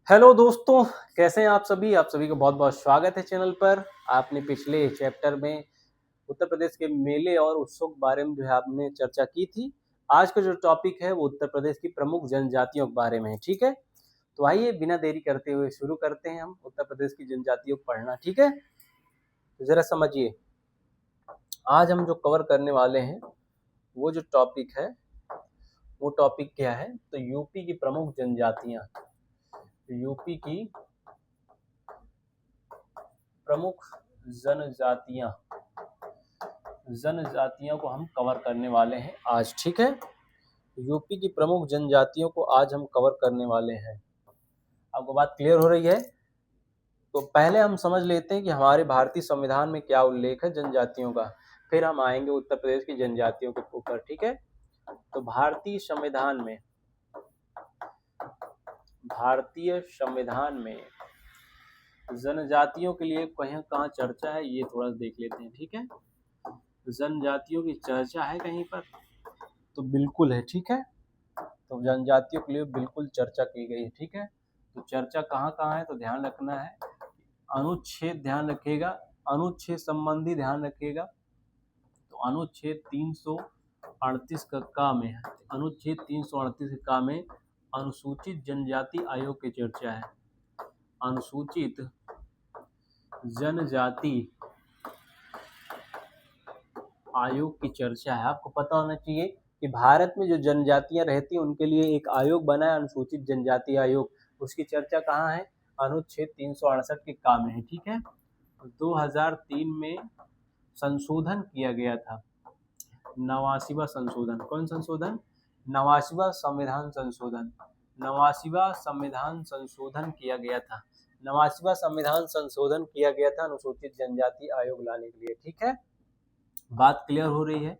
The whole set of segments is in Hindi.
हेलो दोस्तों, कैसे हैं आप सभी? आप सभी का बहुत-बहुत स्वागत है चैनल पर। आपने पिछले चैप्टर में उत्तर प्रदेश के मेले और उत्सव के बारे में जो है आपने चर्चा की थी। आज का जो टॉपिक है वो उत्तर प्रदेश की प्रमुख जनजातियों के बारे में है, ठीक है? तो आइए बिना देरी करते हुए शुरू करते हैं हम उत्तर प्रदेश की जनजातियों को पढ़ना, ठीक है? तो ज़रा समझिए, आज हम जो कवर करने वाले हैं वो जो टॉपिक है, वो टॉपिक क्या है? तो यूपी की प्रमुख जनजातियाँ। यूपी की प्रमुख जनजातियाँ जनजातियों को हम कवर करने वाले हैं आज, ठीक है? यूपी की प्रमुख जनजातियों को आज हम कवर करने वाले हैं। आपको बात क्लियर हो रही है? तो पहले हम समझ लेते हैं कि हमारे भारतीय संविधान में क्या उल्लेख है जनजातियों का, फिर हम आएंगे उत्तर प्रदेश की जनजातियों के ऊपर, ठीक है? तो भारतीय संविधान में जनजातियों के लिए कहीं कहाँ चर्चा है ये थोड़ा देख लेते हैं, ठीक है? जनजातियों की चर्चा है कहीं पर? तो बिल्कुल है, ठीक है? तो जनजातियों के लिए बिल्कुल चर्चा की गई है, ठीक है? तो चर्चा कहाँ कहाँ है तो ध्यान रखना है, अनुच्छेद ध्यान रखिएगा, अनुच्छेद संबंधी ध्यान रखिएगा। तो अनुच्छेद 338 का काम है, अनुच्छेद 338 के काम में अनुसूचित जनजाति आयोग की चर्चा है। अनुसूचित जनजाति आयोग की चर्चा है। आपको पता होना चाहिए कि भारत में जो जनजातियां रहती हैं उनके लिए एक आयोग बना है, अनुसूचित जनजाति आयोग। उसकी चर्चा कहाँ है? अनुच्छेद 368 के काम में है, ठीक है? 2003 में संशोधन किया गया था, 89वां संशोधन। कौन संशोधन? 89वां संविधान संशोधन। 89वां संविधान संशोधन किया गया था। 89वां संविधान संशोधन किया गया था अनुसूचित जनजाति आयोग लाने के लिए, ठीक है? बात क्लियर हो रही है?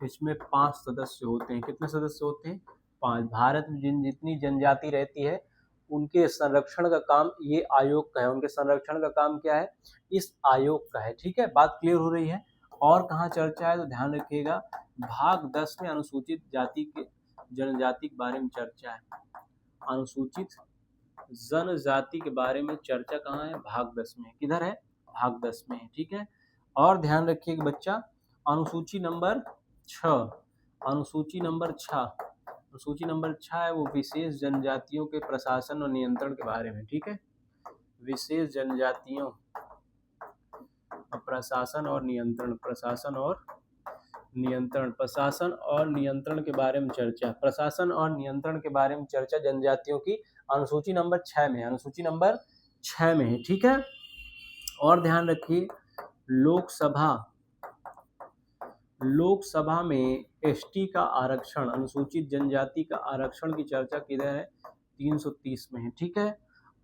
इसमें 5 सदस्य होते हैं। कितने सदस्य होते हैं? 5। भारत में जितनी जनजाति रहती है उनके संरक्षण का काम ये आयोग का है। उनके संरक्षण का काम क्या है? इस आयोग का है, ठीक है? बात क्लियर हो रही है? और कहाँ चर्चा है तो ध्यान रखिएगा, भाग 10 में अनुसूचित जाति के जनजाति के बारे में चर्चा है। अनुसूचित जनजाति के बारे में चर्चा कहाँ है? भाग 10 में। किधर है? भाग 10 में है, ठीक है? और ध्यान रखिएगा बच्चा, अनुसूची नंबर 6, अनुसूची नंबर 6, अनुसूची नंबर 6 है वो विशेष जनजातियों के प्रशासन और नियंत्रण के बारे में, ठीक है? विशेष जनजातियों प्रशासन और नियंत्रण, प्रशासन और नियंत्रण के बारे में चर्चा, प्रशासन और नियंत्रण के बारे में चर्चा जनजातियों की अनुसूची नंबर 6 में, अनुसूची नंबर 6 में है, ठीक है? और ध्यान रखिए, लोकसभा में एसटी का आरक्षण, अनुसूचित जनजाति का आरक्षण की चर्चा किधर है? 330 में है, ठीक है?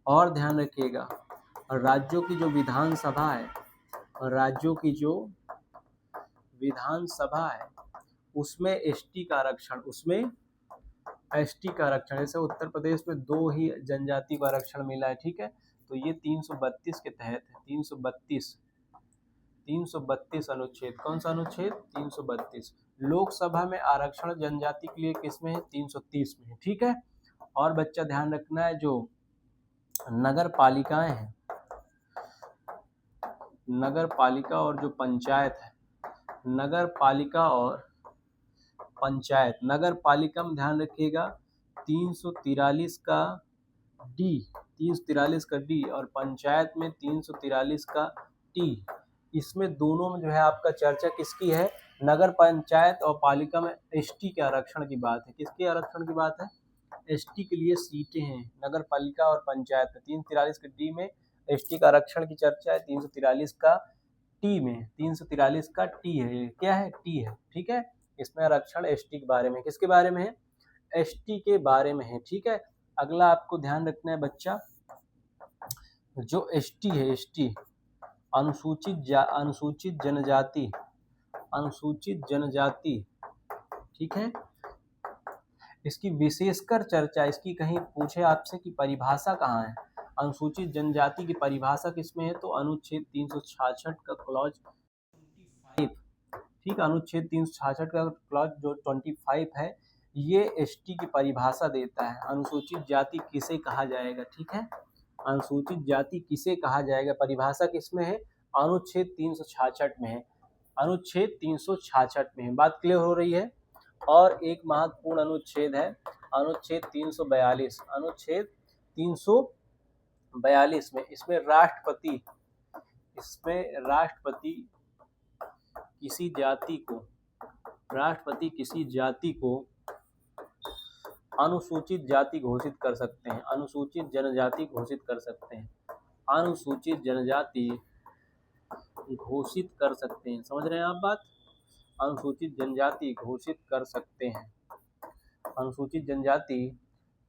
और ध्यान रखिएगा, राज्यों की जो विधानसभा है, राज्यों की जो विधानसभा है उसमें एसटी का आरक्षण, उसमें एसटी का आरक्षण, जैसे उत्तर प्रदेश में 2 ही जनजाति को आरक्षण मिला है, ठीक है? तो ये 332 के तहत है, 332 अनुच्छेद। कौन सा अनुच्छेद? 332। लोकसभा में आरक्षण जनजाति के लिए किसमें है? 330 में है, ठीक है? और बच्चा ध्यान रखना है, जो नगर पालिकाएं हैं, नगर पालिका और जो पंचायत है, नगर पालिका और पंचायत, नगर पालिका में ध्यान रखिएगा 343 का डी, 343 का डी, और पंचायत में 343 का टी। इसमें दोनों में जो है आपका चर्चा किसकी है? नगर पंचायत और पालिका में एसटी के आरक्षण की बात है। किसके आरक्षण की बात है? एसटी के लिए सीटें हैं नगर पालिका और पंचायत में। 343 के डी में एसटी का आरक्षण की चर्चा है, 343 का टी में, 343 का टी है। क्या है? टी है, ठीक है? इसमें आरक्षण एसटी के बारे में, किसके बारे में है? एसटी के बारे में है, ठीक है? अगला आपको ध्यान रखना है बच्चा, जो एसटी है, एसटी अनुसूचित जनजाति, ठीक है? इसकी विशेषकर चर्चा, इसकी कहीं पूछे आपसे कि परिभाषा कहाँ है, अनुसूचित जनजाति की परिभाषा किसमें है? तो अनुच्छेद 366 का क्लॉज 25, ठीक, अनुच्छेद 366 का क्लॉज जो 25 है ये एसटी की परिभाषा देता है, अनुसूचित जाति किसे कहा जाएगा, ठीक है। अनुसूचित जाति किसे कहा जाएगा, परिभाषा किसमें है, अनुच्छेद 366 में है, अनुच्छेद 366 में है। बात क्लियर हो रही है। और एक महत्वपूर्ण अनुच्छेद है अनुच्छेद 342, अनुच्छेद 342 में इसमें राष्ट्रपति किसी जाति को अनुसूचित जाति घोषित कर सकते हैं, अनुसूचित जनजाति घोषित कर सकते हैं, अनुसूचित जनजाति घोषित कर सकते हैं। समझ रहे हैं आप बात, अनुसूचित जनजाति घोषित कर सकते हैं, अनुसूचित जनजाति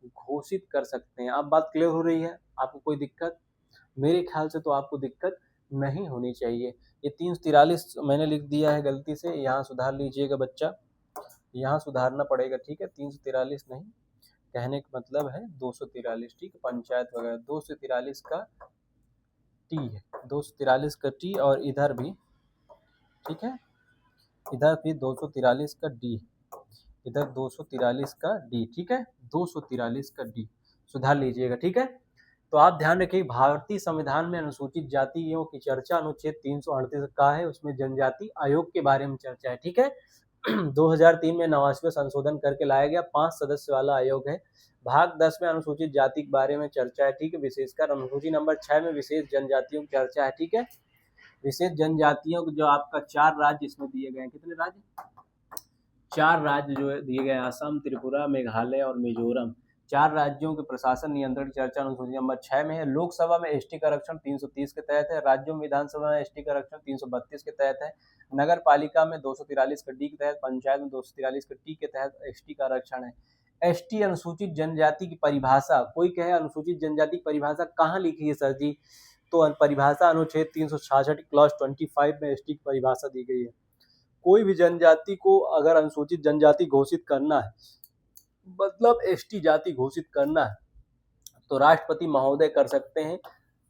घोषित कर सकते हैं। अब बात क्लियर हो रही है, आपको कोई दिक्कत, मेरे ख्याल से तो आपको दिक्कत नहीं होनी चाहिए। ये 343 मैंने लिख दिया है गलती से, यहाँ सुधार लीजिएगा बच्चा, यहाँ सुधारना पड़ेगा, ठीक है। 343 नहीं, कहने का मतलब है 243, ठीक है, पंचायत वगैरह। 243 का टी है, 243 का टी, और इधर भी, ठीक है, इधर भी 243 का डी, इधर 243 का डी, ठीक है, 243 का डी, सुधार लीजिएगा, ठीक है। तो आप ध्यान रखिए, भारतीय संविधान में अनुसूचित जातियों की चर्चा अनुच्छेद 338 का है, उसमें जनजाति आयोग के बारे में चर्चा है, ठीक है। 2003 में 89वें संशोधन करके लाया गया, 5 सदस्य वाला आयोग है। भाग 10 में अनुसूचित जाति के बारे में चर्चा है, ठीक है, विशेषकर अनुसूची नंबर 6 में विशेष जनजातियों की चर्चा है, ठीक है। विशेष जनजातियों को जो आपका 4 राज्य इसमें दिए गए हैं, कितने राज्य, 4 राज्य जो दिए गए हैं, असम, त्रिपुरा, मेघालय और मिजोरम। 4 राज्यों के प्रशासन नियंत्रण की चर्चा अनुसूची नंबर 6 में है। लोकसभा में एसटी का आरक्षण 330 के तहत है, राज्यों में विधानसभा में एसटी का आरक्षण 332 के तहत है, नगर पालिका में 243 का डी के तहत, पंचायत में 243 का टी के तहत एसटी का आरक्षण है। एसटी अनुसूचित जनजाति की परिभाषा, कोई कहे अनुसूचित जनजाति की परिभाषा कहाँ लिखी है सर जी, तो परिभाषा अनुच्छेद 366 क्लॉज 25 में एसटी की परिभाषा दी गई है। कोई भी जनजाति को अगर अनुसूचित जनजाति घोषित करना है, मतलब एसटी जाति घोषित करना है, तो राष्ट्रपति महोदय कर सकते हैं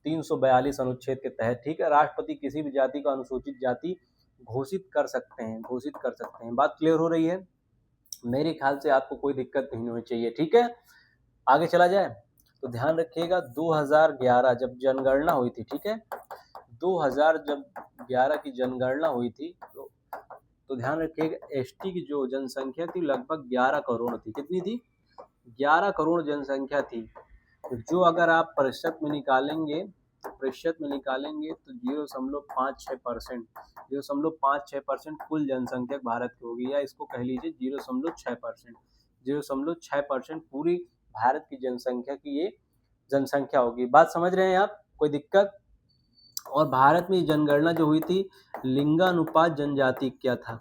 342 अनुच्छेद के तहत, ठीक है। राष्ट्रपति किसी भी जाति को अनुसूचित जाति घोषित कर सकते हैं। बात क्लियर हो रही है, मेरे ख्याल से आपको कोई दिक्कत नहीं होनी चाहिए, ठीक है। आगे चला जाए तो ध्यान रखिएगा, 2011 जब जनगणना हुई थी, ठीक है, 2011 की जनगणना हुई थी, तो ध्यान रखिएगा, एसटी की जो जनसंख्या थी लगभग 11 करोड़ थी। कितनी थी, 11 करोड़ जनसंख्या थी। तो जो अगर आप प्रतिशत में निकालेंगे तो 0.56%, 0.56% कुल जनसंख्या भारत की होगी, या इसको कह लीजिए 0.6%, 0.6% पूरी भारत की जनसंख्या की ये जनसंख्या होगी। बात समझ रहे हैं आप, कोई दिक्कत। और भारत में जनगणना जो हुई थी, लिंगानुपात जनजाति क्या था,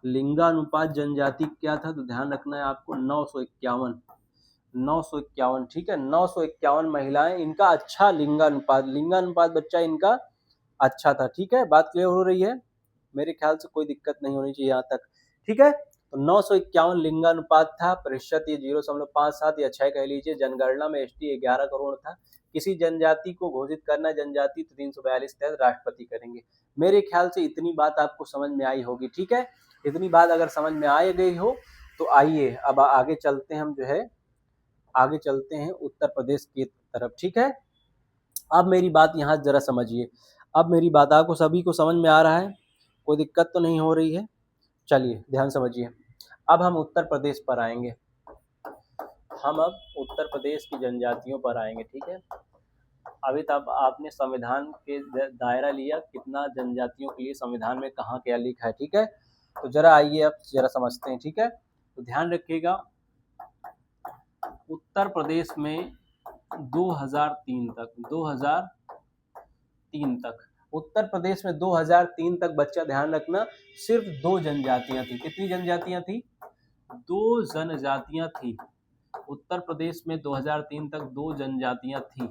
लिंगानुपात जनजाति क्या था, तो ध्यान रखना है आपको 951, ठीक है, 951 महिलाएं, इनका अच्छा लिंगानुपात बच्चा इनका अच्छा था, ठीक है। बात क्लियर हो रही है, मेरे ख्याल से कोई दिक्कत नहीं होनी चाहिए यहाँ तक, ठीक है। तो 951 लिंगानुपात था, प्रतिशत ये 0.57 या 6 कह लीजिए। जनगणना में एसटी 11 करोड़ था। किसी जनजाति को घोषित करना जनजाति तो 342 तहत राष्ट्रपति करेंगे। मेरे ख्याल से इतनी बात आपको समझ में आई होगी, ठीक है। इतनी बात अगर समझ में आ गई हो तो आइए अब आगे चलते हैं, हम जो है आगे चलते हैं उत्तर प्रदेश की तरफ, ठीक है। अब मेरी बात यहाँ जरा समझिए, अब मेरी बात आपको सभी को समझ में आ रहा है, कोई दिक्कत तो नहीं हो रही है। चलिए ध्यान समझिए, अब हम उत्तर प्रदेश पर आएंगे, हम अब उत्तर प्रदेश की जनजातियों पर आएंगे, ठीक है। अभी तक आपने संविधान के दायरा लिया, कितना जनजातियों के लिए संविधान में कहाँ क्या लिखा है, ठीक है। तो जरा आइए अब जरा समझते हैं, ठीक है। तो ध्यान रखिएगा, उत्तर प्रदेश में 2003 तक उत्तर प्रदेश में 2003 तक बच्चा ध्यान रखना, सिर्फ 2 जनजातियां थी। कितनी जनजातियां थी, 2 जनजातियां थी। उत्तर प्रदेश में 2003 तक 2 जनजातियां थी।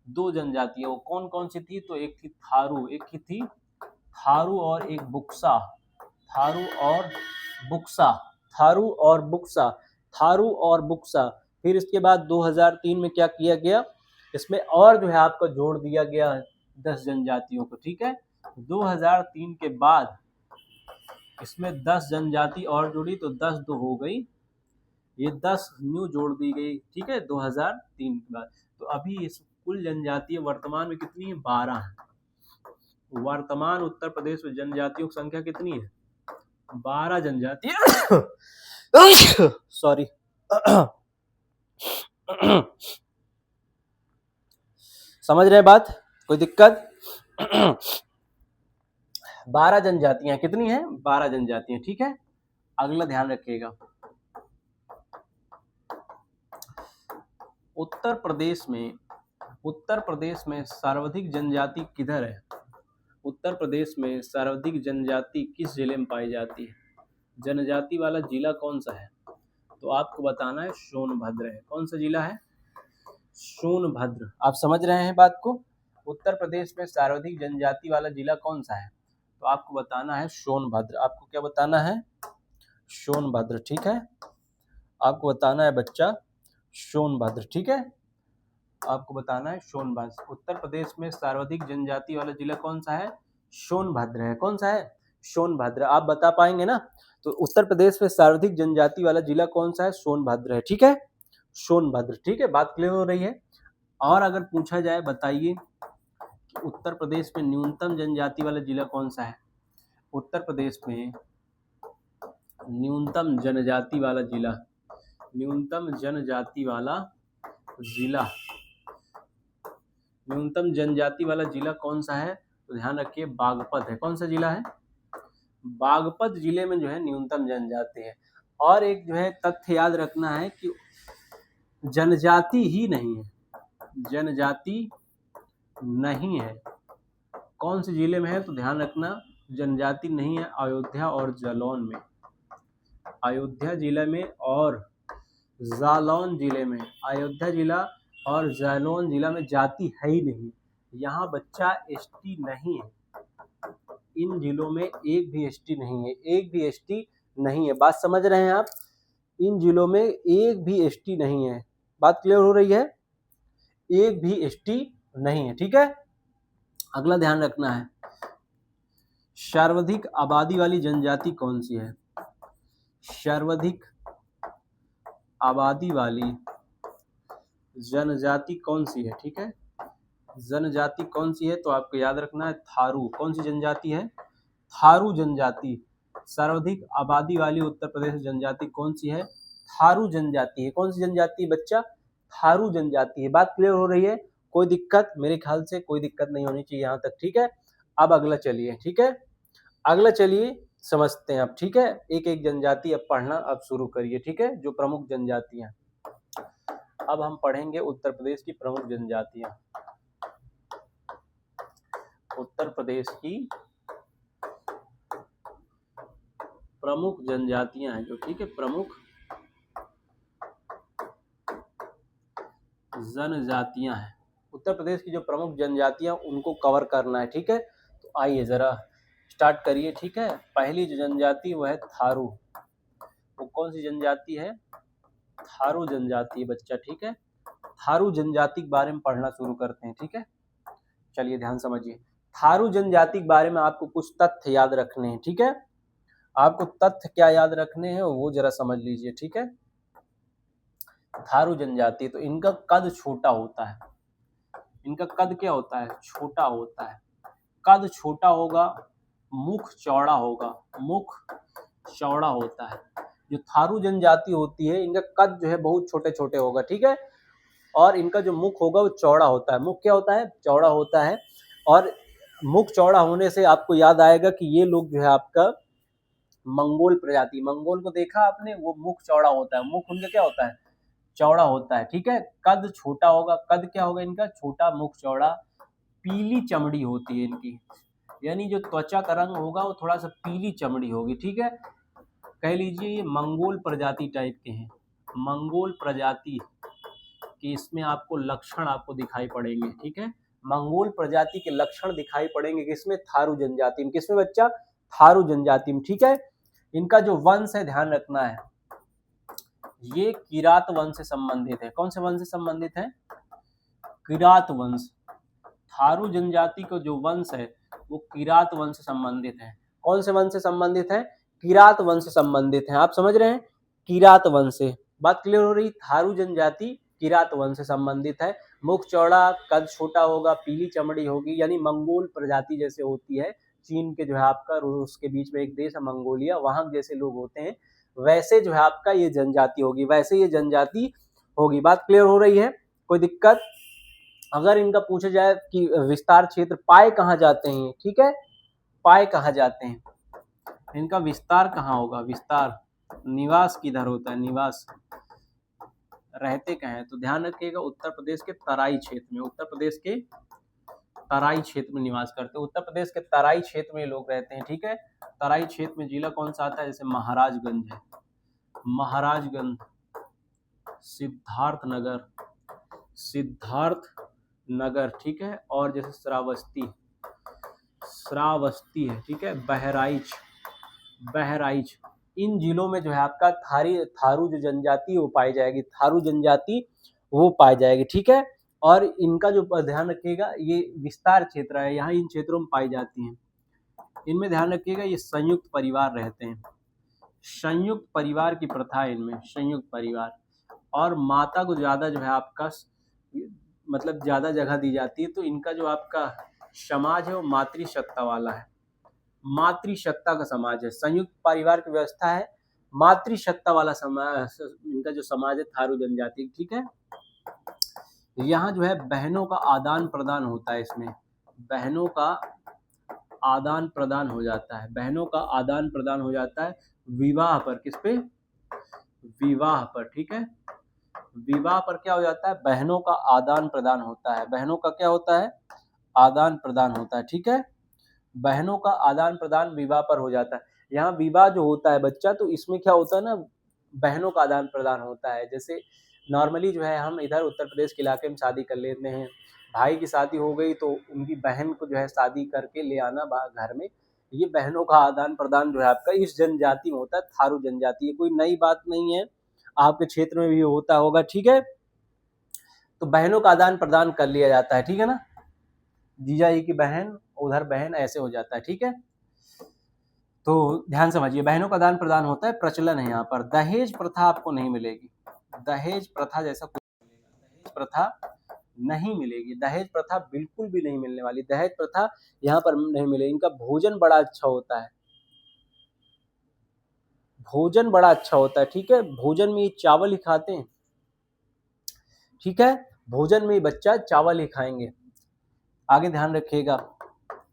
2 जनजातियां कौन कौन सी थी, तो एक थी थारू, एक ही थी थारू और एक बुक्सा, थारू और बुक्सा। फिर इसके बाद 2003 में क्या किया गया, इसमें और जो है आपका जोड़ दिया गया 10 जनजातियों को, ठीक है। 2003 के बाद इसमें 10 जनजाति और जुड़ी, तो 10 2 हो गई ये 10 न्यू जोड़ दी गई, ठीक है, 2003 के बाद। तो अभी इस कुल जनजातीय वर्तमान में कितनी है? 12 है। वर्तमान उत्तर प्रदेश में जनजातियों की संख्या कितनी है? 12 जनजातीय सॉरी समझ रहे बात? कोई दिक्कत? 12 जनजातियां कितनी है? 12 जनजातियां, ठीक है। अगला ध्यान रखिएगा, उत्तर प्रदेश में सर्वाधिक जनजाति किधर है? उत्तर प्रदेश में सर्वाधिक जनजाति किस जिले में पाई जाती है? जनजाति वाला जिला कौन सा है? तो आपको बताना है सोनभद्र है। कौन सा जिला है? सोनभद्र। आप समझ रहे हैं बात को? उत्तर प्रदेश में सर्वाधिक जनजाति वाला जिला कौन सा है? तो आपको बताना है सोनभद्र। आपको क्या बताना है? सोनभद्र, ठीक है। आपको बताना है बच्चा सोनभद्र, ठीक है। आपको बताना है सोनभद्र। उत्तर प्रदेश में सर्वाधिक जनजाति वाला जिला कौन सा है? सोनभद्र है। कौन सा है? सोनभद्र। आप बता पाएंगे ना? तो उत्तर प्रदेश में सर्वाधिक जनजाति वाला जिला कौन सा है? सोनभद्र है, ठीक है। सोनभद्र, ठीक है। बात क्लियर हो रही है? और अगर पूछा जाए, बताइए कि उत्तर प्रदेश में न्यूनतम जनजाति वाला जिला कौन सा है? उत्तर प्रदेश में न्यूनतम जनजाति वाला जिला, न्यूनतम जनजाति वाला जिला, न्यूनतम जनजाति वाला जिला कौन सा है? तो ध्यान रखिए बागपत है। कौन सा जिला है? बागपत जिले में जो है न्यूनतम जनजाति है। और एक जो है तथ्य याद रखना है कि जनजाति ही नहीं है, जनजाति नहीं है। कौन से जिले में है? तो ध्यान रखना जनजाति नहीं है अयोध्या और जालौन में। अयोध्या जिले में और जालौन जिले में, अयोध्या जिला और जालौन जिला में जाति है ही नहीं। यहाँ बच्चा एसटी नहीं है। इन जिलों में एक भी एसटी नहीं है, एक भी एसटी नहीं है। बात समझ रहे हैं आप? इन जिलों में एक भी एसटी नहीं है। बात क्लियर हो रही है? एक भी एसटी नहीं है, ठीक है। अगला ध्यान रखना है, सर्वाधिक आबादी वाली जनजाति कौन सी है? सर्वाधिक आबादी वाली जनजाति कौन सी है? ठीक है, जनजाति कौन सी है? तो आपको याद रखना है थारू। कौन सी जनजाति है? थारू जनजाति। सर्वाधिक आबादी वाली उत्तर प्रदेश जनजाति कौन सी है? थारू जनजाति है। कौन सी जनजाति है बच्चा? थारू जनजाति है। बात क्लियर हो रही है? कोई दिक्कत? मेरे ख्याल से कोई दिक्कत नहीं होनी चाहिए यहाँ तक, ठीक है। अब अगला चलिए, ठीक है, अगला चलिए समझते हैं अब, ठीक है। एक एक जनजाति अब पढ़ना अब शुरू करिए, ठीक है, जो प्रमुख जनजातियां। अब हम पढ़ेंगे उत्तर प्रदेश की प्रमुख जनजातियां। उत्तर प्रदेश की प्रमुख जनजातियां हैं जो, ठीक है, प्रमुख जनजातियां हैं। उत्तर प्रदेश की जो प्रमुख जनजातियां उनको कवर करना है, ठीक है। तो आइए जरा स्टार्ट करिए, ठीक है। पहली जो जनजाति वो है थारू। वो कौन सी जनजाति है? थारू जनजाति बच्चा, ठीक है। थारू जनजाति के बारे में पढ़ना शुरू करते हैं, ठीक है। चलिए ध्यान समझिए। थारू जनजाति के बारे में आपको कुछ तथ्य याद रखने हैं, ठीक है। आपको तथ्य क्या याद रखने हैं वो जरा समझ लीजिए, ठीक है। थारू जनजाति, तो इनका कद छोटा होता है। इनका कद क्या होता है? छोटा होता है। कद छोटा होगा, मुख चौड़ा होगा, मुख चौड़ा होता है। जो थारू जनजाति होती है इनका कद जो है बहुत छोटे छोटे होगा, ठीक है। और इनका जो मुख होगा वो चौड़ा होता है। मुख क्या होता है? चौड़ा होता है। और मुख चौड़ा होने से आपको याद आएगा कि ये लोग जो है आपका मंगोल प्रजाति, मंगोल को देखा आपने, वो मुख चौड़ा होता है। मुख उनका क्या होता है? चौड़ा होता है, ठीक है। कद छोटा होगा, कद क्या होगा इनका? छोटा, मुख चौड़ा। पीली चमड़ी होती है इनकी, यानी जो त्वचा का रंग होगा वो थोड़ा सा पीली चमड़ी होगी, ठीक है। कह लीजिए ये मंगोल प्रजाति टाइप के हैं। मंगोल प्रजाति के इसमें आपको लक्षण आपको दिखाई पड़ेंगे, ठीक है। मंगोल प्रजाति के लक्षण दिखाई पड़ेंगे किसमें? थारू जनजाति में। किसमें बच्चा? थारू जनजाति में, ठीक है। इनका जो वंश है ध्यान रखना है, ये किरात वंश से संबंधित है। कौन से वंश से संबंधित है? किरात वंश। थारू जनजाति को जो वंश है वो किरात वंश से संबंधित है। कौन से वंश से संबंधित है? किरात वंश से संबंधित है। आप समझ रहे हैं? किरात वंश से। बात क्लियर हो रही। थारू जनजाति किरात वंश से संबंधित है। मुख चौड़ा, कद छोटा होगा, पीली चमड़ी होगी, यानी मंगोल प्रजाति जैसे होती है। चीन के जो है आपका, रूस के बीच में एक देश है मंगोलिया, वहां जैसे लोग होते हैं वैसे जो है आपका ये जनजाति होगी, वैसे ये जनजाति होगी। बात क्लियर हो रही है, कोई दिक्कत? अगर इनका पूछा जाए कि विस्तार क्षेत्र पाए कहाँ जाते हैं, ठीक है, पाए कहाँ जाते हैं, इनका विस्तार कहाँ होगा, विस्तार, निवास किधर होता है, निवास रहते कहाँ हैं, तो ध्यान रखिएगा उत्तर प्रदेश के तराई क्षेत्र में, उत्तर प्रदेश के तराई क्षेत्र में निवास करते हैं। उत्तर प्रदेश के तराई क्षेत्र में लोग रहते हैं, ठीक है। तराई क्षेत्र में जिला कौन सा आता है, जैसे महाराजगंज है, महाराजगंज, सिद्धार्थ नगर, सिद्धार्थ नगर, ठीक है, और जैसे श्रावस्ती, श्रावस्ती है, ठीक है, बहराइच, बहराइच, इन जिलों में जो है आपका थारू जो जनजाति वो पाई जाएगी, थारू जनजाति वो पाई जाएगी, ठीक है। और इनका जो ध्यान रखिएगा ये विस्तार क्षेत्र है, यहाँ इन क्षेत्रों में पाई जाती हैं। इनमें ध्यान रखिएगा ये संयुक्त परिवार रहते हैं, संयुक्त परिवार की प्रथा है इनमें, संयुक्त परिवार। और माता को ज्यादा जो है आपका मतलब ज्यादा जगह दी जाती है, तो इनका जो आपका समाज है वो मातृसत्ता वाला है, मातृसत्ता का समाज है, संयुक्त परिवार की व्यवस्था है, मातृसत्ता वाला समाज इनका जो समाज है थारू जनजाति, ठीक है। यहाँ जो है बहनों का आदान प्रदान होता है, इसमें बहनों का आदान प्रदान हो जाता है, बहनों का आदान प्रदान हो जाता है विवाह पर, किस पे, विवाह पर, ठीक है, विवाह पर क्या हो जाता है, बहनों का आदान प्रदान होता है, बहनों का क्या होता है, आदान प्रदान होता है, ठीक है, बहनों का आदान प्रदान विवाह पर हो जाता है। यहाँ विवाह जो होता है बच्चा, तो इसमें क्या होता है ना, बहनों का आदान प्रदान होता है। जैसे नॉर्मली जो है हम इधर उत्तर प्रदेश के इलाके में शादी कर लेते हैं, भाई की शादी हो गई तो उनकी बहन को जो है शादी करके ले आना घर में, ये बहनों का आदान प्रदान जो है आपका इस जनजाति में होता है, थारू जनजाति। ये कोई नई बात नहीं है, आपके क्षेत्र में भी होता होगा, ठीक है। तो बहनों का आदान प्रदान कर लिया जाता है, ठीक है ना, जीजा जी की बहन उधर बहन, ऐसे हो जाता है, ठीक है। तो ध्यान समझिए, बहनों का दान प्रदान होता है, प्रचलन है यहाँ पर। दहेज प्रथा आपको नहीं मिलेगी, दहेज प्रथा जैसा कुछ, दहेज प्रथा नहीं मिलेगी, दहेज प्रथा बिल्कुल भी नहीं मिलने वाली, दहेज प्रथा यहाँ पर नहीं मिलेगी। इनका भोजन बड़ा अच्छा होता है, भोजन बड़ा अच्छा होता है, ठीक है, भोजन में ये चावल ही खाते हैं, ठीक है, भोजन में बच्चा चावल ही खाएंगे। आगे ध्यान रखिएगा,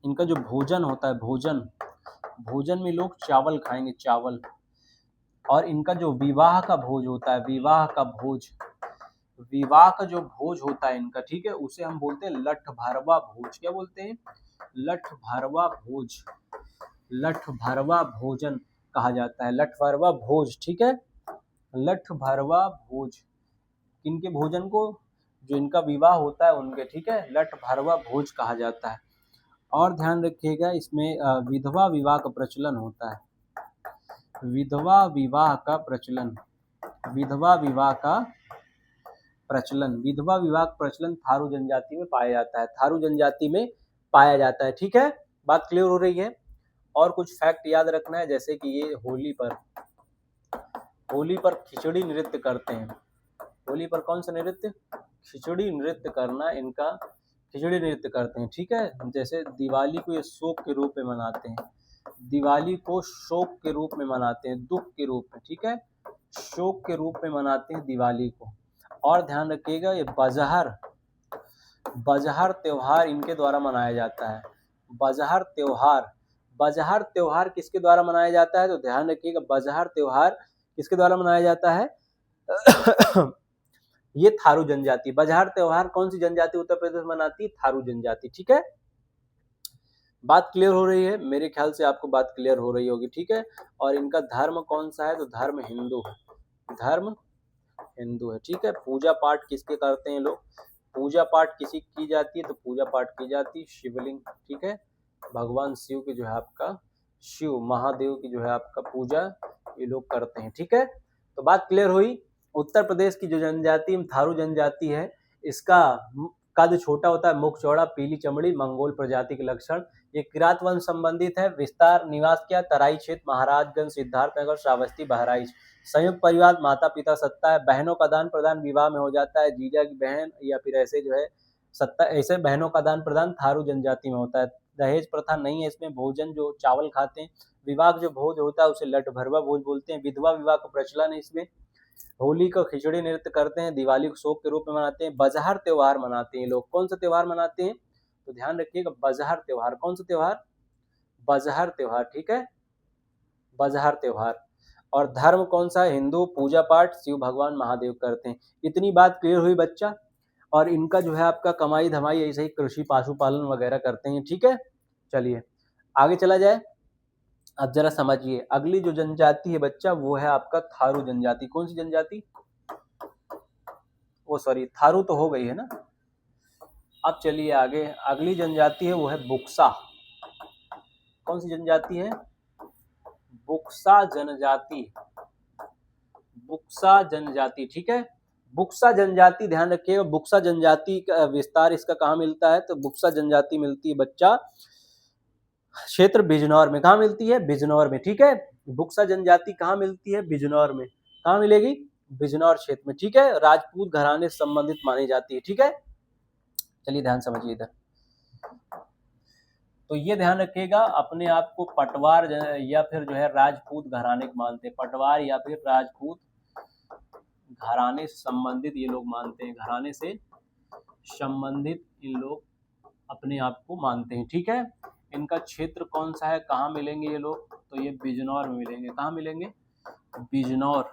इनका जो भोजन होता है, भोजन, भोजन में लोग चावल खाएंगे, चावल। और इनका जो विवाह का भोज होता है, विवाह का भोज, विवाह का जो भोज होता है इनका, ठीक है, उसे हम बोलते हैं लठ भरवा भोज। क्या बोलते हैं, लठ भरवा भोज, लठ भरवा भोजन कहा जाता है, लठ भरवा भोज, ठीक है, लठ भरवा भोज, इनके भोजन को, जो इनका विवाह होता है उनके, ठीक है, लठ भरवा भोज कहा जाता है। और ध्यान रखिएगा इसमें विधवा विवाह का प्रचलन होता है, विधवा विवाह का प्रचलन, विधवा विवाह का प्रचलन, विधवा विवाह का प्रचलन थारू जनजाति में पाया जाता है, थारू जनजाति में पाया जाता है, ठीक है। बात क्लियर हो रही है। और कुछ फैक्ट याद रखना है, जैसे कि ये होली पर खिचड़ी नृत्य करते हैं, होली पर कौन सा नृत्य, खिचड़ी नृत्य करना इनका, खिचड़ी नृत्य करते हैं, ठीक है। जैसे दिवाली को ये शोक के रूप में मनाते हैं, दिवाली को शोक के रूप में मनाते हैं, दुख के रूप में, ठीक है, शोक के रूप में मनाते हैं दिवाली को। और ध्यान रखिएगा ये बजहर, बजहर त्योहार इनके द्वारा मनाया जाता है, बजहर त्योहार, बजहर त्योहार किसके द्वारा मनाया जाता है, तो ध्यान रखिएगा बजहर त्योहार किसके द्वारा मनाया जाता है ये थारू जनजाति। बजहर त्योहार कौन सी जनजाति उत्तर प्रदेश में मनाती है, थारू जनजाति, ठीक है। बात क्लियर हो रही है, मेरे ख्याल से आपको बात क्लियर हो रही होगी, ठीक है। और इनका धर्म कौन सा है, तो धर्म हिंदू है, धर्म हिंदू है, ठीक है। पूजा पाठ किसके करते हैं लोग, पूजा पाठ किसी की जाती है, तो पूजा पाठ की जाती है शिवलिंग, ठीक है, भगवान शिव की जो है आपका, शिव महादेव की जो है आपका पूजा ये लोग करते हैं, ठीक है। तो बात क्लियर हुई। उत्तर प्रदेश की जो जनजाति थारू जनजाति है, इसका कद छोटा होता है, मुख चौड़ा, पीली चमड़ी, मंगोल प्रजाति के लक्षण। ये किरात वंश संबंधित है। विस्तार निवास क्या, तराई क्षेत्र, महाराजगंज, सिद्धार्थनगर, श्रावस्ती, बहराइच। संयुक्त परिवार, माता पिता, सत्ता है। बहनों का दान प्रदान विवाह में हो जाता है, जीजा की बहन या फिर ऐसे जो है सत्ता, ऐसे बहनों का दान प्रदान थारू जनजाति में होता है। दहेज प्रथा नहीं है इसमें। भोजन जो चावल खाते हैं। विवाह जो भोज होता है उसे लठ भरवा भोज बोलते हैं। विधवा विवाह का प्रचलन है इसमें। होली को खिचड़ी नृत्य करते हैं। दिवाली को शोक के रूप में मनाते हैं। बजहर त्योहार मनाते हैं लोग। कौन सा त्योहार मनाते हैं, तो ध्यान रखिएगा, बजहर त्योहार। कौन सा त्योहार, बजहर त्योहार, ठीक है, बजहर त्योहार। और धर्म कौन सा है, हिंदू। पूजा पाठ शिव भगवान महादेव करते हैं। इतनी बात क्लियर हुई बच्चा। और इनका जो है आपका कमाई धमाई ऐसे ही कृषि पशुपालन वगैरह करते हैं, ठीक है। चलिए आगे चला जाए। अब जरा समझिए, अगली जो जनजाति है बच्चा वो है आपका थारू जनजाति। कौन सी जनजाति, वो सॉरी थारू तो हो गई है ना। अब चलिए आगे, अगली जनजाति है वो है बुक्सा। कौन सी जनजाति है, बुक्सा जनजाति, बुक्सा जनजाति, ठीक है। बुक्सा जनजाति ध्यान रखिएगा। बुक्सा जनजाति का विस्तार इसका कहाँ मिलता है, तो बुक्सा जनजाति मिलती है बच्चा क्षेत्र बिजनौर में। कहाँ मिलती है, बिजनौर में, ठीक है। बुक्सा जनजाति कहाँ मिलती है, बिजनौर में। कहाँ मिलेगी, बिजनौर क्षेत्र में, ठीक है। राजपूत घराने से संबंधित मानी जाती है, ठीक है। चलिए ध्यान समझिए इधर। तो ये ध्यान रखिएगा, अपने आप को पटवार या फिर जो है राजपूत घराने को मानते हैं। पटवार या फिर राजपूत घराने से संबंधित ये लोग मानते हैं। घराने से संबंधित इन लोग अपने आप को मानते हैं, ठीक है। इनका क्षेत्र कौन सा है, कहाँ मिलेंगे ये लोग, तो ये बिजनौर में मिलेंगे। कहाँ मिलेंगे, बिजनौर।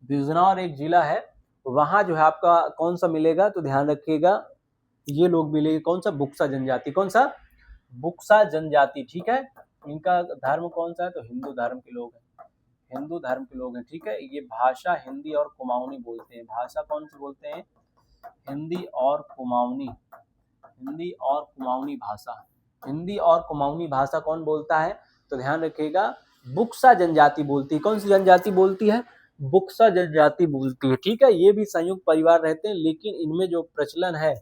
बिजनौर एक जिला है, वहाँ जो है आपका कौन सा मिलेगा, तो ध्यान रखिएगा ये लोग मिलेंगे। कौन सा, बुक्सा जनजाति। कौन सा, बुक्सा जनजाति, ठीक है। इनका धर्म कौन सा है, तो हिंदू धर्म के लोग हैं। हिंदू धर्म के लोग हैं, ठीक है। ये भाषा हिंदी और कुमाऊनी बोलते हैं। भाषा कौन सी बोलते हैं, हिंदी और कुमाऊनी। हिंदी और कुमाऊनी भाषा। हिंदी और कुमाऊनी भाषा कौन बोलता है, तो ध्यान रखिएगा बुक्सा जनजाति बोलती है। कौन सी जनजाति बोलती है, बुक्सा जनजाति बोलती है, ठीक है। ये भी संयुक्त परिवार रहते हैं, लेकिन इनमें जो प्रचलन है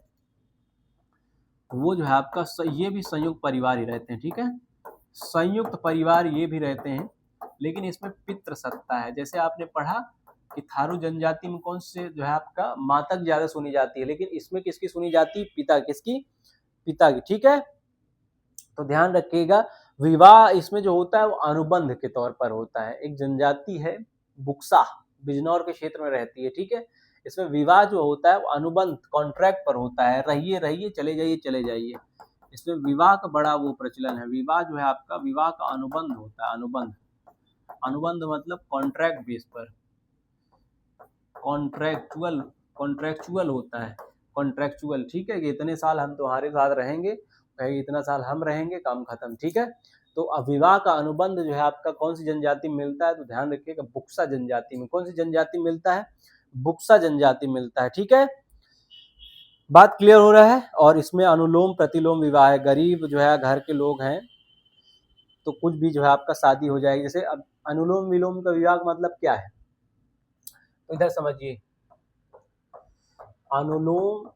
वो जो है आपका ये भी संयुक्त परिवार ही रहते हैं, ठीक है। संयुक्त परिवार ये भी रहते हैं, लेकिन इसमें पितृ सत्ता है। जैसे आपने पढ़ा कि थारू जनजाति में कौन से जो है आपका मातक ज्यादा सुनी जाती है, लेकिन इसमें किसकी सुनी जाती है, पिता। किसकी, पिता की, ठीक है। तो ध्यान रखिएगा, विवाह इसमें जो होता है वो अनुबंध के तौर पर होता है। एक जनजाति है बुक्सा, बिजनौर के क्षेत्र में रहती है, ठीक है। इसमें विवाह जो होता है वो अनुबंध, कॉन्ट्रैक्ट पर होता है। रहिए रहिए, चले जाइए चले जाइए। इसमें विवाह का बड़ा वो प्रचलन है। विवाह जो है आपका, विवाह का अनुबंध होता है। अनुबंध, अनुबंध मतलब कॉन्ट्रैक्ट बेस पर, कॉन्ट्रैक्चुअल, कॉन्ट्रैक्चुअल होता है, कॉन्ट्रैक्चुअल, ठीक है। कि इतने साल हम तुम्हारे साथ रहेंगे, इतना साल हम रहेंगे, काम खत्म, ठीक है। तो विवाह का अनुबंध जो है आपका कौन सी जनजाति में मिलता है, तो ध्यान रखिएगा बुक्सा जनजाति में। कौन सी जनजाति मिलता है, बुक्सा जनजाति मिलता है, ठीक है। बात क्लियर हो रहा है। और इसमें अनुलोम प्रतिलोम विवाह है। गरीब जो है घर के लोग हैं तो कुछ भी जो है आपका शादी हो जाएगी। जैसे अब अनुलोम विलोम का विवाह का मतलब क्या है, तो इधर समझिए। अनुलोम,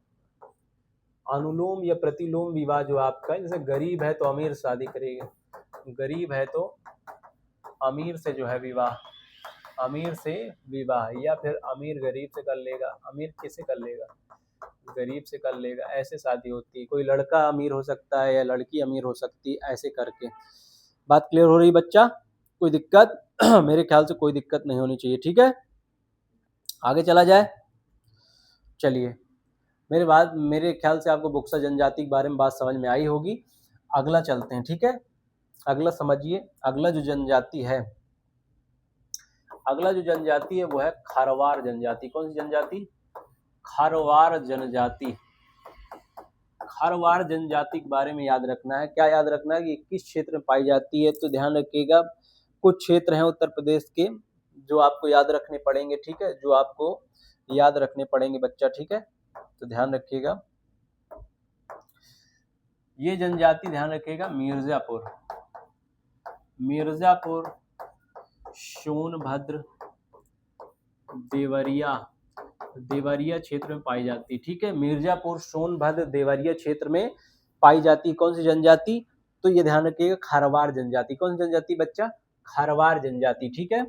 अनुलोम या प्रतिलोम विवाह जो आपका, जैसे गरीब है तो अमीर शादी करेगा, गरीब है तो अमीर से जो है विवाह, अमीर से विवाह, या फिर अमीर गरीब से कर लेगा। अमीर किससे कर लेगा, गरीब से कर लेगा। ऐसे शादी होती है। कोई लड़का अमीर हो सकता है या लड़की अमीर हो सकती है, ऐसे करके। बात क्लियर हो रही बच्चा, कोई दिक्कत मेरे ख्याल से कोई दिक्कत नहीं होनी चाहिए, ठीक है। आगे चला जाए। चलिए मेरे ख्याल से आपको बुक्सा जनजाति के बारे में बात समझ में आई होगी। अगला चलते हैं, ठीक है। अगला समझिए, अगला जो जनजाति है, अगला जो जनजाति है वो है खारवार जनजाति। कौन सी जनजाति, खारवार जनजाति। खारवार जनजाति के बारे में याद रखना है। क्या याद रखना है कि किस क्षेत्र में पाई जाती है, तो ध्यान रखिएगा कुछ क्षेत्र हैं उत्तर प्रदेश के जो आपको याद रखने पड़ेंगे, ठीक है, जो आपको याद रखने पड़ेंगे बच्चा, ठीक है। तो ध्यान रखिएगा ये जनजाति, ध्यान रखिएगा मिर्जापुर, मिर्जापुर, सोनभद्र, देवरिया, देवरिया क्षेत्र में पाई जाती है। ठीक है, मिर्जापुर, सोनभद्र, देवरिया क्षेत्र में पाई जाती है कौन सी जनजाति? तो ये ध्यान रखिएगा, खारवार जनजाति। कौन सी जनजाति बच्चा? खारवार जनजाति। ठीक है,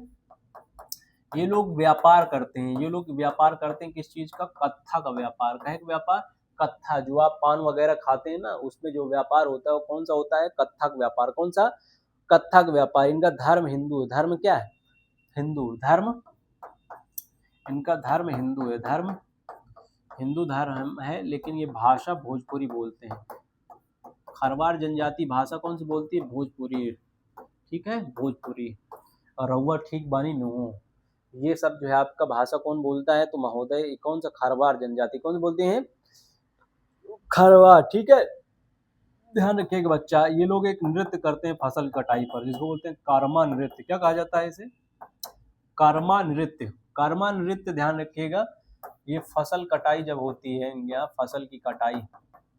ये लोग व्यापार करते हैं, ये लोग व्यापार करते हैं किस चीज का? कत्था का व्यापार। कहे का व्यापार? कत्था। जो आप पान वगैरह खाते हैं ना, उसमें जो व्यापार होता है वो कौन सा होता है? कत्था का व्यापार। कौन सा? कत्था का व्यापार। इनका धर्म हिंदू है। धर्म क्या है? हिंदू धर्म। इनका धर्म हिंदू है। धर्म हिंदू धर्म है, लेकिन ये भाषा भोजपुरी बोलते हैं। खरवार जनजाति भाषा कौन सी बोलती है? भोजपुरी। ठीक है, भोजपुरी। और रउआ ठीक बानी नो। ये सब जो है आपका भाषा कौन बोलता है? तो महोदय कौन सा? खरवार जनजाति। कौन बोलते हैं? खरवार। ठीक है, ध्यान रखिएगा बच्चा, ये लोग एक नृत्य करते हैं फसल कटाई पर, जिसको बोलते हैं कर्मा नृत्य। क्या कहा जाता है इसे? कर्मा नृत्य। कर्मा नृत्य, ध्यान रखिएगा, ये फसल कटाई जब होती है इनके यहाँ, फसल की कटाई,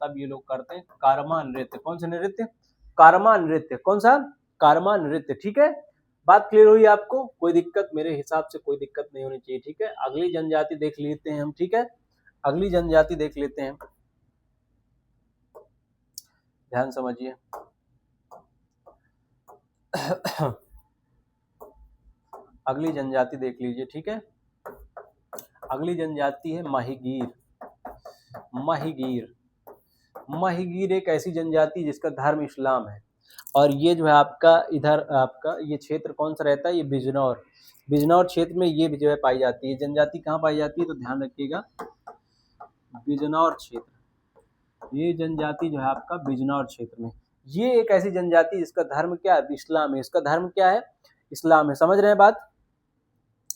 तब ये लोग करते हैं कर्मा नृत्य। कौन सा नृत्य? कर्मा नृत्य। कौन सा? कर्मा नृत्य। ठीक है, बात क्लियर हुई आपको? कोई दिक्कत? मेरे हिसाब से कोई दिक्कत नहीं होनी चाहिए। ठीक है, अगली जनजाति देख लेते हैं हम। ठीक है, अगली जनजाति देख लेते हैं, ध्यान समझिए। अगली जनजाति देख लीजिए। ठीक है, अगली जनजाति है महिगीर। महिगीर। महिगीर एक ऐसी जनजाति जिसका धर्म इस्लाम है, और ये जो है आपका इधर आपका ये क्षेत्र कौन सा रहता है? ये बिजनौर। बिजनौर क्षेत्र में ये जो है पाई जाती है। जनजाति कहाँ पाई जाती है? तो ध्यान रखिएगा, बिजनौर क्षेत्र। ये जनजाति जो है आपका बिजनौर क्षेत्र में। ये एक ऐसी जनजाति जिसका धर्म क्या है? इस्लाम है। इसका धर्म क्या है? इस्लाम है। समझ रहे हैं बात?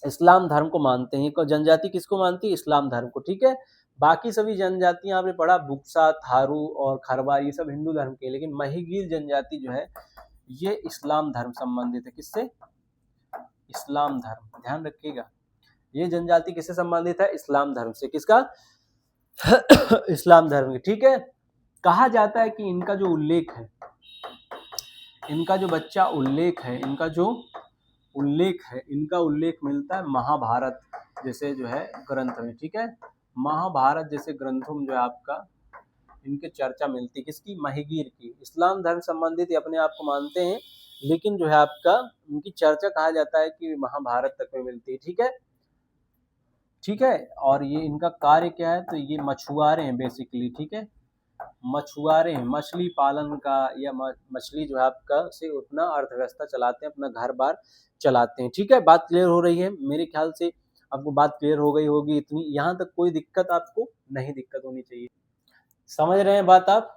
इस्लाम धर्म को मानते हैं। जनजाति किसको मानती है? इस्लाम धर्म को। ठीक है, बाकी सभी जनजातियां आपने पढ़ा, बुक्सा, थारू और खरवार, ये सब हिंदू धर्म के, लेकिन महिगीर जनजाति जो है ये इस्लाम धर्म संबंधित है। किससे? इस्लाम धर्म। ध्यान रखिएगा, ये जनजाति किससे संबंधित है? इस्लाम धर्म से। किसका? इस्लाम धर्म के। ठीक है, कहा जाता है कि इनका जो उल्लेख है, इनका जो बच्चा उल्लेख है, इनका जो उल्लेख है, इनका उल्लेख मिलता है महाभारत जैसे जो है ग्रंथ में। ठीक है, महाभारत जैसे ग्रंथों में जो है आपका इनके चर्चा मिलती है। किसकी? महिगीर की। इस्लाम धर्म संबंधित अपने आप को मानते हैं, लेकिन जो है आपका उनकी चर्चा कहा जाता है कि महाभारत तक में मिलती है। ठीक है, ठीक है, और ये इनका कार्य क्या है? तो ये मछुआरे हैं बेसिकली। ठीक है, मछुआरे हैं, मछली पालन का, या मछली जो है आपका से अपना अर्थव्यवस्था चलाते हैं, अपना घर बार चलाते हैं। ठीक है, बात क्लियर हो रही है? मेरे ख्याल से आपको बात क्लियर हो गई होगी इतनी, यहाँ तक कोई दिक्कत आपको नहीं दिक्कत होनी चाहिए। समझ रहे हैं बात आप?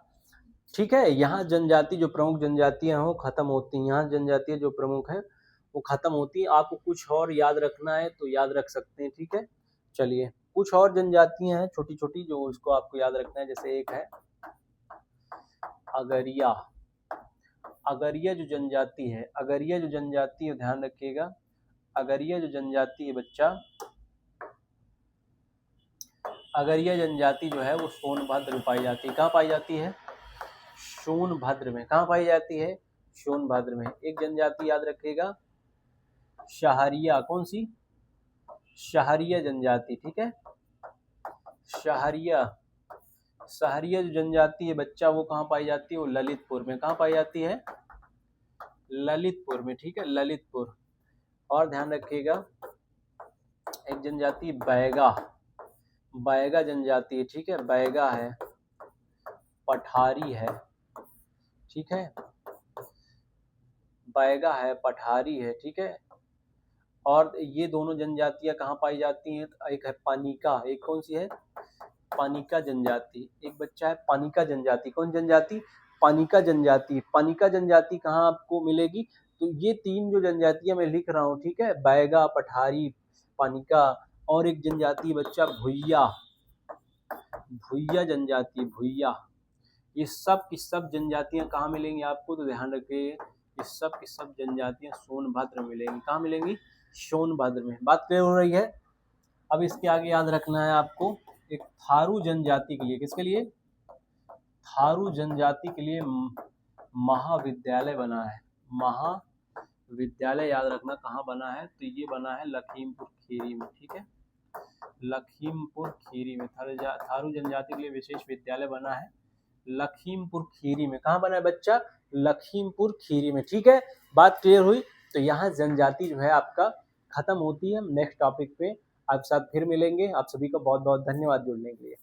ठीक है, यहाँ जनजाति जो प्रमुख जनजातियां हैं वो खत्म होती हैं। यहाँ जनजातियां जो प्रमुख हैं वो खत्म होती हैं। आपको कुछ और याद रखना है तो याद रख सकते हैं। ठीक है, चलिए, कुछ और जनजातियां हैं छोटी छोटी जो उसको आपको याद रखना है। जैसे एक है अगरिया। अगरिया जो जनजाति है, अगरिया जो जनजाति है, ध्यान रखिएगा, अगरिया जो जनजाति है बच्चा, अगरिया जनजाति जो है वो सोनभद्र में पाई जाती है। कहाँ पाई जाती है? सोनभद्र में। कहाँ पाई जाती है? सोनभद्र में। एक जनजाति याद रखिएगा, शहरिया। कौन सी? शहरिया जनजाति। ठीक है, शहरिया। शहरिया जो जनजाति है बच्चा वो कहाँ पाई जाती है? वो ललितपुर में। कहाँ पाई जाती है? ललितपुर में। ठीक है, ललितपुर। और ध्यान रखिएगा, एक जनजाति बैगा। बैगा जनजाति है। ठीक है, बैगा है, पठारी है। ठीक है, बैगा है, पठारी है। ठीक है, और ये दोनों जनजातियां कहाँ पाई जाती हैं? एक है पानिका। एक कौन सी है? पानिका जनजाति। एक बच्चा है पानिका जनजाति। कौन जनजाति? पानिका जनजाति। पानिका जनजाति कहाँ आपको मिलेगी? तो ये तीन जो जनजातियां मैं लिख रहा हूँ, ठीक है, बैगा, पठारी, पानिका, और एक जनजाति बच्चा भुइया। भुइया जनजाति, भुइया। ये सब की सब जनजातियां कहाँ मिलेंगी आपको? तो ध्यान रखिए, ये सब की सब जनजातियां सोनभद्र मिलेंगी। कहाँ मिलेंगी? सोनभद्र में। बात क्लियर हो रही है? अब इसके आगे याद रखना है आपको, एक थारू जनजाति के लिए। किसके लिए? थारू जनजाति के लिए महाविद्यालय बना है। महाविद्यालय याद रखना कहाँ बना है? तो ये बना है लखीमपुर खीरी में। ठीक है, लखीमपुर खीरी में थारू जनजाति के लिए विशेष विद्यालय बना है लखीमपुर खीरी में। कहाँ बना है बच्चा? लखीमपुर खीरी में। ठीक है, बात क्लियर हुई। तो यहाँ जनजाति जो है आपका खत्म होती है। नेक्स्ट टॉपिक पे आप साथ फिर मिलेंगे। आप सभी का बहुत बहुत धन्यवाद जुड़ने के लिए।